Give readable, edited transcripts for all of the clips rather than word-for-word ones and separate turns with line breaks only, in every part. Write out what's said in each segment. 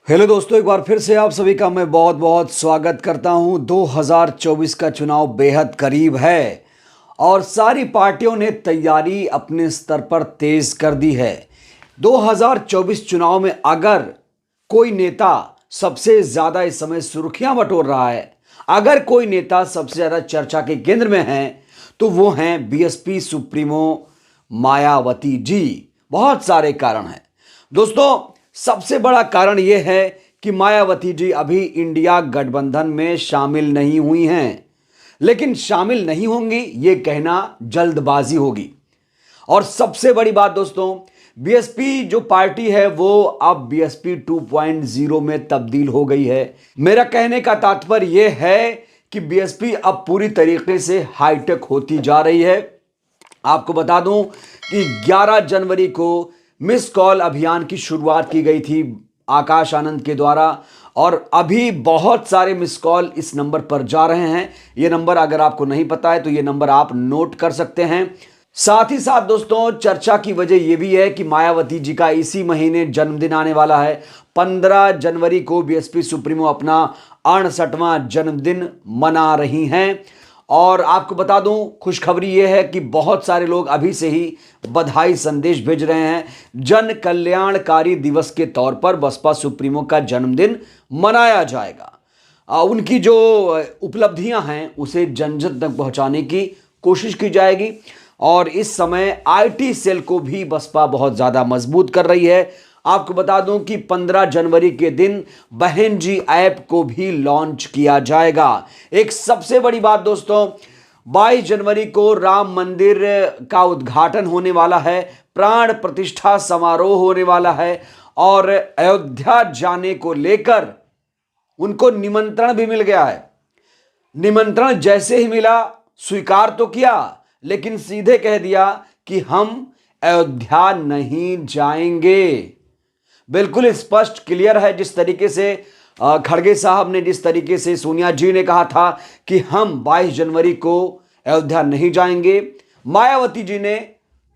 Hello दोस्तों, एक बार फिर से आप सभी का मैं बहुत बहुत स्वागत करता हूं। 2024 का चुनाव बेहद करीब है और सारी पार्टियों ने तैयारी अपने स्तर पर तेज कर दी है। 2024 चुनाव में अगर कोई नेता सबसे ज्यादा इस समय सुर्खियां बटोर रहा है, अगर कोई नेता सबसे ज्यादा चर्चा के केंद्र में है, तो वो हैं बीएसपी सुप्रीमो मायावती जी। बहुत सारे कारण हैं दोस्तों। सबसे बड़ा कारण यह है कि मायावती जी अभी इंडिया गठबंधन में शामिल नहीं हुई हैं, लेकिन शामिल नहीं होंगी यह कहना जल्दबाजी होगी। और सबसे बड़ी बात दोस्तों, बीएसपी जो पार्टी है वो अब बीएसपी 2.0 में तब्दील हो गई है। मेरा कहने का तात्पर्य यह है कि बीएसपी अब पूरी तरीके से हाईटेक होती जा रही है। आपको बता दूं कि 11 जनवरी को मिस कॉल अभियान की शुरुआत की गई थी आकाश आनंद के द्वारा, और अभी बहुत सारे मिस कॉल इस नंबर पर जा रहे हैं। यह नंबर अगर आपको नहीं पता है तो यह नंबर आप नोट कर सकते हैं। साथ ही साथ दोस्तों, चर्चा की वजह यह भी है कि मायावती जी का इसी महीने जन्मदिन आने वाला है। 15 जनवरी को बीएसपी सुप्रीमो अपना 68वां जन्मदिन मना रही हैं। और आपको बता दूं, खुशखबरी यह है कि बहुत सारे लोग अभी से ही बधाई संदेश भेज रहे हैं। जन कल्याणकारी दिवस के तौर पर बसपा सुप्रीमो का जन्मदिन मनाया जाएगा। उनकी जो उपलब्धियां हैं उसे जन जन तक पहुंचाने की कोशिश की जाएगी। और इस समय आईटी सेल को भी बसपा बहुत ज्यादा मजबूत कर रही है। आपको बता दूं कि 15 जनवरी के दिन बहन जी ऐप को भी लॉन्च किया जाएगा। एक सबसे बड़ी बात दोस्तों, 22 जनवरी को राम मंदिर का उद्घाटन होने वाला है, प्राण प्रतिष्ठा समारोह होने वाला है, और अयोध्या जाने को लेकर उनको निमंत्रण भी मिल गया है। निमंत्रण जैसे ही मिला स्वीकार तो किया, लेकिन सीधे कह दिया कि हम अयोध्या नहीं जाएंगे। बिल्कुल स्पष्ट क्लियर है। जिस तरीके से खड़गे साहब ने, जिस तरीके से सोनिया जी ने कहा था कि हम 22 जनवरी को अयोध्या नहीं जाएंगे, मायावती जी ने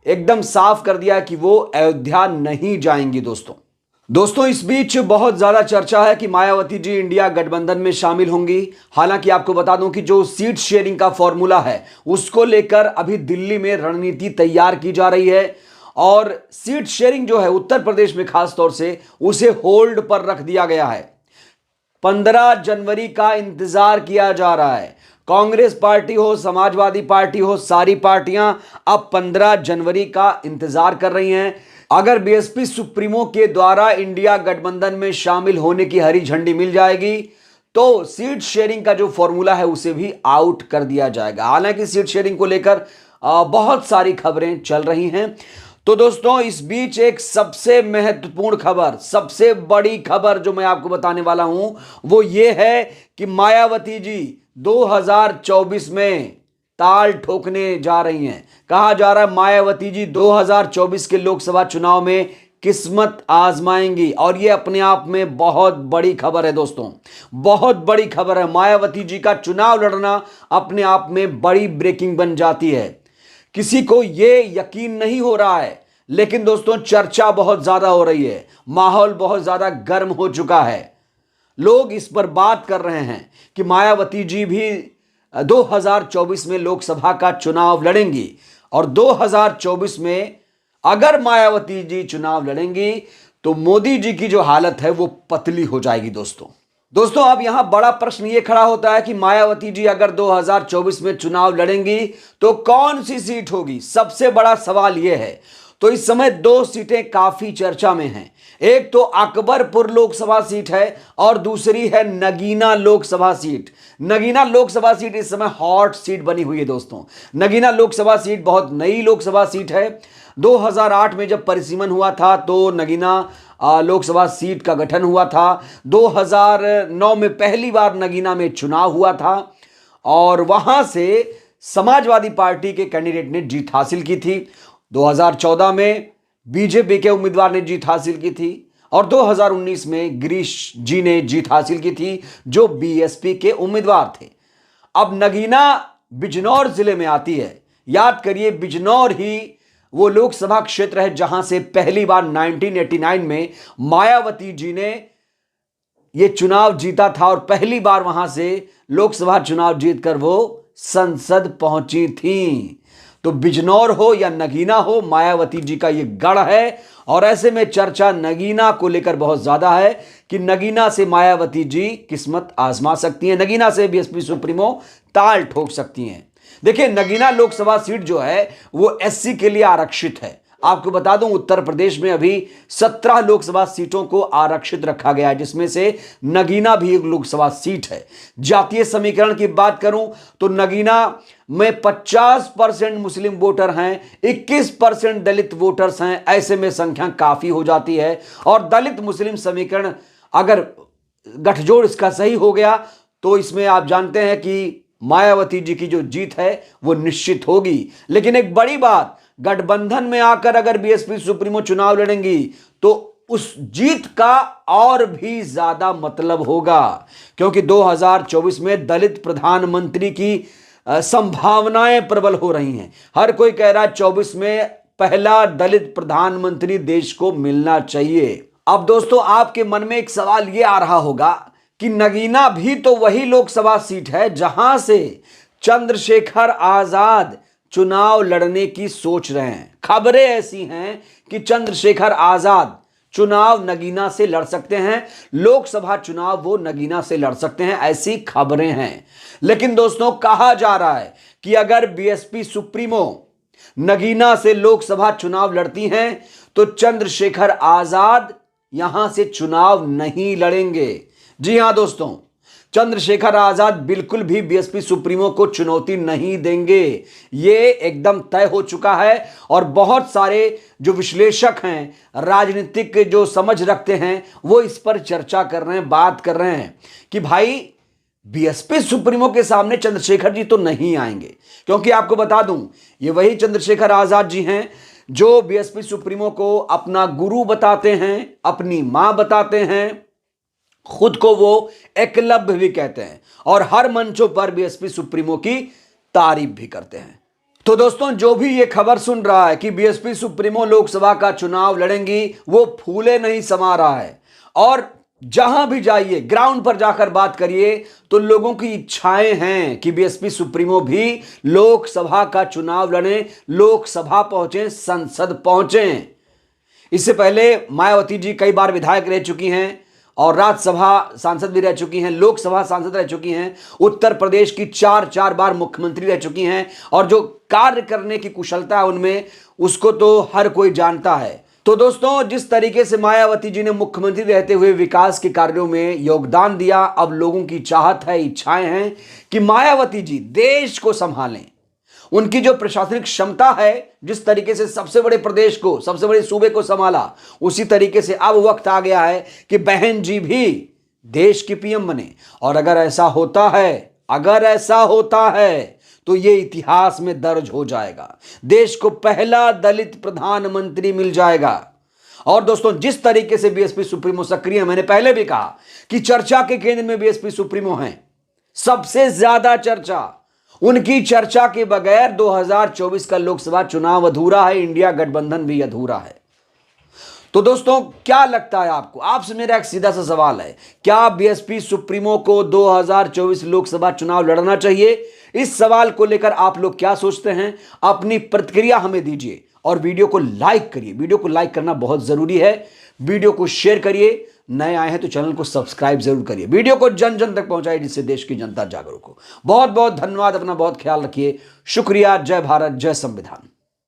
एकदम साफ कर दिया कि वो अयोध्या नहीं जाएंगी। दोस्तों इस बीच बहुत ज्यादा चर्चा है कि मायावती जी इंडिया गठबंधन में शामिल होंगी। हालांकि आपको बता दूं कि जो सीट शेयरिंग का फॉर्मूला है उसको लेकर अभी दिल्ली में रणनीति तैयार की जा रही है, और सीट शेयरिंग जो है उत्तर प्रदेश में खास तौर से उसे होल्ड पर रख दिया गया है। 15 जनवरी का इंतजार किया जा रहा है। कांग्रेस पार्टी हो, समाजवादी पार्टी हो, सारी पार्टियां अब 15 जनवरी का इंतजार कर रही हैं। अगर बीएसपी सुप्रीमो के द्वारा इंडिया गठबंधन में शामिल होने की हरी झंडी मिल जाएगी तो सीट शेयरिंग का जो फॉर्मूला है उसे भी आउट कर दिया जाएगा। हालांकि सीट शेयरिंग को लेकर बहुत सारी खबरें चल रही हैं। तो दोस्तों इस बीच एक सबसे महत्वपूर्ण खबर, सबसे बड़ी खबर जो मैं आपको बताने वाला हूं वो ये है कि मायावती जी 2024 में ताल ठोकने जा रही हैं। कहा जा रहा है मायावती जी 2024 के लोकसभा चुनाव में किस्मत आजमाएंगी, और यह अपने आप में बहुत बड़ी खबर है दोस्तों, बहुत बड़ी खबर है। मायावती जी का चुनाव लड़ना अपने आप में बड़ी ब्रेकिंग बन जाती है। किसी को यह यकीन नहीं हो रहा है, लेकिन दोस्तों चर्चा बहुत ज्यादा हो रही है, माहौल बहुत ज्यादा गर्म हो चुका है। लोग इस पर बात कर रहे हैं कि मायावती जी भी 2024 में लोकसभा का चुनाव लड़ेंगी, और 2024 में अगर मायावती जी चुनाव लड़ेंगी तो मोदी जी की जो हालत है वो पतली हो जाएगी। दोस्तों अब यहां बड़ा प्रश्न ये खड़ा होता है कि मायावती जी अगर 2024 में चुनाव लड़ेंगी तो कौन सी सीट होगी। सबसे बड़ा सवाल यह है। तो इस समय 2 सीटें काफी चर्चा में हैं। एक तो अकबरपुर लोकसभा सीट है और दूसरी है नगीना लोकसभा सीट। नगीना लोकसभा सीट इस समय हॉट सीट बनी हुई है दोस्तों। नगीना लोकसभा सीट बहुत नई लोकसभा सीट है। 2008 में जब परिसीमन हुआ था तो नगीना लोकसभा सीट का गठन हुआ था। 2009 में पहली बार नगीना में चुनाव हुआ था, और वहां से समाजवादी पार्टी के कैंडिडेट ने जीत हासिल की थी। 2014 में बीजेपी के उम्मीदवार ने जीत हासिल की थी, और 2019 में गिरीश जी ने जीत हासिल की थी जो बीएसपी के उम्मीदवार थे। अब नगीना बिजनौर जिले में आती है। याद करिए, बिजनौर ही वो लोकसभा क्षेत्र है जहां से पहली बार 1989 में मायावती जी ने ये चुनाव जीता था और पहली बार वहां से लोकसभा चुनाव जीतकर वो संसद पहुंची थी। तो बिजनौर हो या नगीना हो, मायावती जी का ये गढ़ है और ऐसे में चर्चा नगीना को लेकर बहुत ज्यादा है कि नगीना से मायावती जी किस्मत आजमा सकती हैं, नगीना से बीएसपी सुप्रीमो ताल ठोक सकती हैं। देखिए, नगीना लोकसभा सीट जो है वो एससी के लिए आरक्षित है। आपको बता दूं, उत्तर प्रदेश में अभी 17 लोकसभा सीटों को आरक्षित रखा गया है, जिसमें से नगीना भी एक लोकसभा सीट है। जातीय समीकरण की बात करूं तो नगीना में 50% मुस्लिम वोटर हैं, 21% दलित वोटर्स हैं। ऐसे में संख्या काफी हो जाती है और दलित मुस्लिम समीकरण अगर गठजोड़ इसका सही हो गया तो इसमें आप जानते हैं कि मायावती जी की जो जीत है वो निश्चित होगी। लेकिन एक बड़ी बात, गठबंधन में आकर अगर बीएसपी सुप्रीमो चुनाव लड़ेंगी तो उस जीत का और भी ज्यादा मतलब होगा, क्योंकि 2024 में दलित प्रधानमंत्री की संभावनाएं प्रबल हो रही हैं। हर कोई कह रहा है 24 में पहला दलित प्रधानमंत्री देश को मिलना चाहिए। अब दोस्तों, आपके मन में एक सवाल यह आ रहा होगा कि नगीना भी तो वही लोकसभा सीट है जहां से चंद्रशेखर आजाद चुनाव लड़ने की सोच रहे हैं। खबरें ऐसी हैं कि चंद्रशेखर आजाद चुनाव नगीना से लड़ सकते हैं, लोकसभा चुनाव वो नगीना से लड़ सकते हैं, ऐसी खबरें हैं। लेकिन दोस्तों, कहा जा रहा है कि अगर बीएसपी सुप्रीमो नगीना से लोकसभा चुनाव लड़ती हैं तो चंद्रशेखर आजाद यहां से चुनाव नहीं लड़ेंगे। जी हां दोस्तों, चंद्रशेखर आजाद बिल्कुल भी बीएसपी सुप्रीमो को चुनौती नहीं देंगे, ये एकदम तय हो चुका है। और बहुत सारे जो विश्लेषक हैं, राजनीतिक जो समझ रखते हैं, वो इस पर चर्चा कर रहे हैं, बात कर रहे हैं कि भाई बीएसपी सुप्रीमो के सामने चंद्रशेखर जी तो नहीं आएंगे। क्योंकि आपको बता दूं, ये वही चंद्रशेखर आजाद जी हैं जो बीएसपी सुप्रीमो को अपना गुरु बताते हैं, अपनी मां बताते हैं, खुद को वो एकलव्य भी कहते हैं और हर मंचों पर बीएसपी सुप्रीमो की तारीफ भी करते हैं। तो दोस्तों, जो भी ये खबर सुन रहा है कि बीएसपी सुप्रीमो लोकसभा का चुनाव लड़ेंगी, वो फूले नहीं समा रहा है। और जहां भी जाइए, ग्राउंड पर जाकर बात करिए तो लोगों की इच्छाएं हैं कि बीएसपी सुप्रीमो भी लोकसभा का चुनाव लड़ें, लोकसभा पहुंचे, संसद पहुंचे। इससे पहले मायावती जी कई बार विधायक रह चुकी हैं और राज्यसभा सांसद भी रह चुकी हैं, लोकसभा सांसद रह चुकी हैं, उत्तर प्रदेश की 4 बार मुख्यमंत्री रह चुकी हैं और जो कार्य करने की कुशलता है उनमें, उसको तो हर कोई जानता है। तो दोस्तों, जिस तरीके से मायावती जी ने मुख्यमंत्री रहते हुए विकास के कार्यों में योगदान दिया, अब लोगों की चाहत है, इच्छाएं हैं कि मायावती जी देश को संभालें। उनकी जो प्रशासनिक क्षमता है, जिस तरीके से सबसे बड़े प्रदेश को, सबसे बड़े सूबे को संभाला, उसी तरीके से अब वक्त आ गया है कि बहन जी भी देश की पीएम बने। और अगर ऐसा होता है तो ये इतिहास में दर्ज हो जाएगा, देश को पहला दलित प्रधानमंत्री मिल जाएगा। और दोस्तों, जिस तरीके से बीएसपी सुप्रीमो सक्रिय है, मैंने पहले भी कहा कि चर्चा के केंद्र में बीएसपी सुप्रीमो हैं, सबसे ज्यादा चर्चा। उनकी चर्चा के बगैर 2024 का लोकसभा चुनाव अधूरा है, इंडिया गठबंधन भी अधूरा है। तो दोस्तों, क्या लगता है आपको? आपसे मेरा एक सीधा सा सवाल है, क्या बीएसपी सुप्रीमो को 2024 लोकसभा चुनाव लड़ना चाहिए? इस सवाल को लेकर आप लोग क्या सोचते हैं? अपनी प्रतिक्रिया हमें दीजिए और वीडियो को लाइक करिए। वीडियो को लाइक करना बहुत जरूरी है। वीडियो को शेयर करिए, नए आए हैं तो चैनल को सब्सक्राइब जरूर करिए। वीडियो को जन जन तक पहुंचाइए, जिससे देश की जनता जागरूक हो। बहुत बहुत धन्यवाद, अपना बहुत ख्याल रखिए। शुक्रिया। जय भारत, जय संविधान।